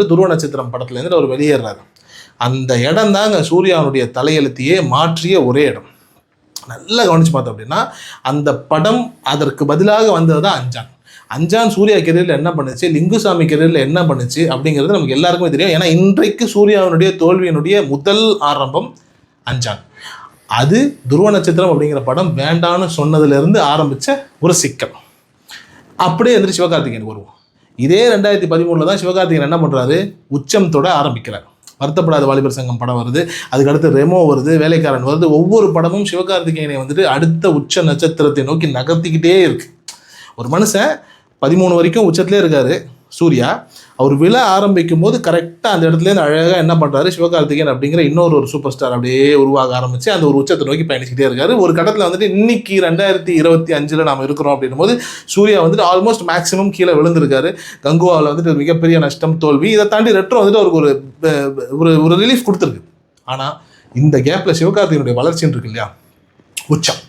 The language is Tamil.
துருவ நட்சத்திரம் படத்துலேருந்து அவர் வெளியேறாரு. அந்த இடம் தாங்க சூர்யாவுடைய தலையெழுத்தையே மாற்றிய ஒரே இடம். நல்லா கவனிச்சு பார்த்தோம் அப்படின்னா அந்த படம் அதற்கு பதிலாக வந்தது தான் அஞ்சான். அஞ்சான் சூர்யா கெரியரில் என்ன பண்ணுச்சு, லிங்குசாமி கெரியரில் என்ன பண்ணுச்சு அப்படிங்கிறது நமக்கு எல்லாருக்குமே தெரியும். ஏன்னா இன்றைக்கு சூர்யாவினுடைய தோல்வியினுடைய முதல் ஆரம்பம் அஞ்சான். அது துருவ நட்சத்திரம் அப்படிங்கிற படம் வேண்டான்னு சொன்னதுலேருந்து ஆரம்பித்த ஒரு சிக்கல். அப்படியே எந்திரி சிவகார்த்திகேயன் வருவோம். இதே 2013 தான் சிவகார்த்திகேயன் என்ன பண்ணுறாரு, உச்சம் தொட ஆரம்பிக்கிறார். வருத்தப்படாத வாலிபர் சங்கம் படம் வருது, அதுக்கடுத்து ரெமோ வருது, வேலைக்காரன் வருது. ஒவ்வொரு படமும் சிவகார்த்திகேயனை வந்துட்டு அடுத்த உச்ச நட்சத்திரத்தை நோக்கி நகர்த்திக்கிட்டே இருக்கு. ஒரு மனுஷன் 13 வரைக்கும் உச்சத்திலே இருக்காரு சூர்யா. அவர் விழ ஆரம்பிக்கும் போது கரெக்டாக அந்த இடத்துலேருந்து அழகாக என்ன பண்ணுறாரு, சிவகார்த்திகேயன் அப்படிங்கிற இன்னொரு சூப்பர் ஸ்டார் அப்படியே உருவாக ஆரம்பித்து அந்த ஒரு உச்சத்தை நோக்கி பயணிச்சுக்கிட்டே இருக்காரு. ஒரு கட்டத்தில் வந்துட்டு இன்னைக்கு 2025 நாம் இருக்கிறோம் அப்படின்னும் போது சூர்யா வந்துட்டு ஆல்மோஸ்ட் மேக்ஸிமம் கீழே விழுந்திருக்காரு. கங்குவாவில் வந்துட்டு மிகப்பெரிய நஷ்டம், தோல்வி. இதை தாண்டி ரெட்ரோ வந்துட்டு அவருக்கு ஒரு ரிலீஃப் கொடுத்துருக்கு. ஆனால் இந்த கேப்பில் சிவகார்த்திகேயனுடைய வளர்ச்சின்னு இருக்கு இல்லையா, உச்சம்.